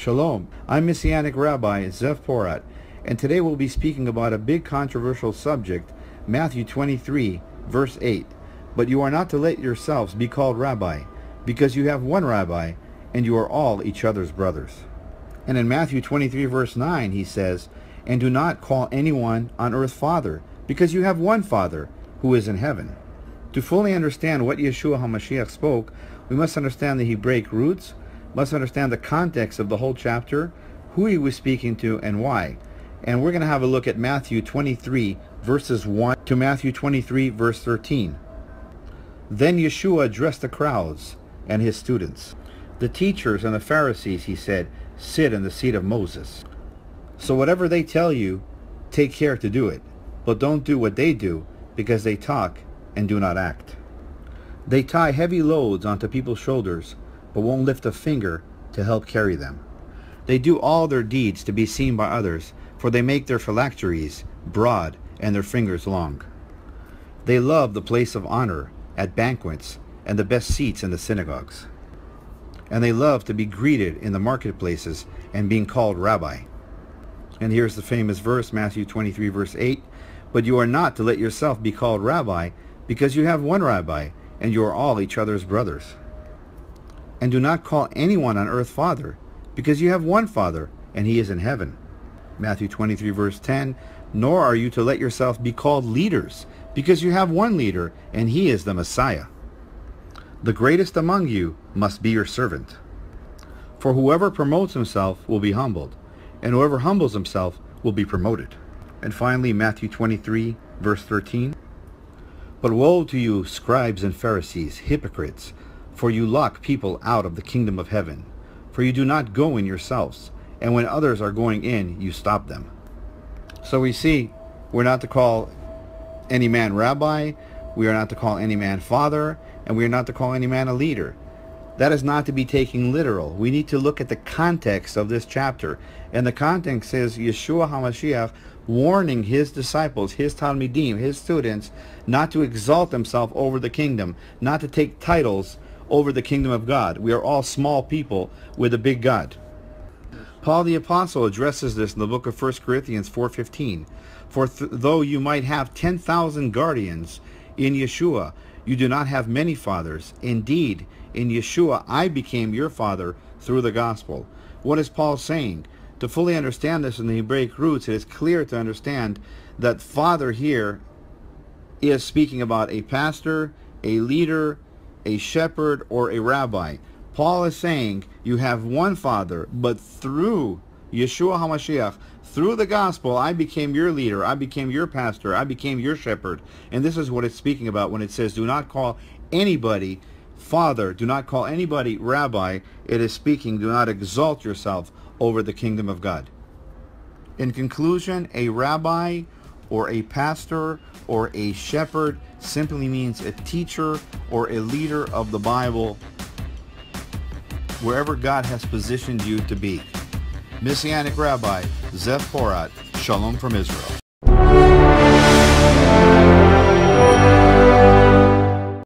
Shalom, I'm Messianic Rabbi Porat, and today we'll be speaking about a big controversial subject, Matthew 23, verse 8. But you are not to let yourselves be called Rabbi, because you have one Rabbi, and you are all each other's brothers. And in Matthew 23, verse 9, he says, and do not call anyone on earth Father, because you have one Father, who is in heaven. To fully understand what Yeshua HaMashiach spoke, we must understand the Hebraic roots, must understand the context of the whole chapter, who he was speaking to, and why. And we're going to have a look at Matthew 23, verses 1 to Matthew 23, verse 13. Then Yeshua addressed the crowds and his students. The teachers and the Pharisees, he said, sit in the seat of Moses. So whatever they tell you, take care to do it. But don't do what they do, because they talk and do not act. They tie heavy loads onto people's shoulders, but won't lift a finger to help carry them. They do all their deeds to be seen by others, for they make their phylacteries broad and their fingers long. They love the place of honor at banquets and the best seats in the synagogues. And they love to be greeted in the marketplaces and being called Rabbi. And here's the famous verse, Matthew 23, verse 8. But you are not to let yourself be called Rabbi, because you have one Rabbi, and you are all each other's brothers. And do not call anyone on earth Father, because you have one Father, and he is in heaven. Matthew 23, verse 10. Nor are you to let yourself be called leaders, because you have one leader, and he is the Messiah. The greatest among you must be your servant. For whoever promotes himself will be humbled, and whoever humbles himself will be promoted. And finally, Matthew 23, verse 13. But woe to you, scribes and Pharisees, hypocrites, for you lock people out of the kingdom of heaven. For you do not go in yourselves, and when others are going in, you stop them. So we see, we're not to call any man Rabbi, we are not to call any man Father, and we are not to call any man a leader. That is not to be taken literal. We need to look at the context of this chapter. And the context is Yeshua HaMashiach warning his disciples, his Talmidim, his students, not to exalt themselves over the kingdom, not to take titles over the kingdom of God. We are all small people with a big God. Paul the Apostle addresses this in the book of 1 Corinthians 4:15. For though you might have 10,000 guardians in Yeshua, you do not have many fathers. Indeed, in Yeshua I became your father through the gospel. What is Paul saying? To fully understand this in the Hebraic roots, it is clear to understand that father here is speaking about a pastor, a leader, a shepherd, or a rabbi. Paul is saying you have one Father, but through Yeshua HaMashiach, through the gospel, I became your leader, I became your pastor, I became your shepherd. And this is what it's speaking about when it says, do not call anybody Father, do not call anybody Rabbi. It is speaking, do not exalt yourself over the kingdom of God. In conclusion, a rabbi or a pastor or a shepherd simply means a teacher or a leader of the Bible, wherever God has positioned you to be. Messianic Rabbi Porat, Shalom from Israel.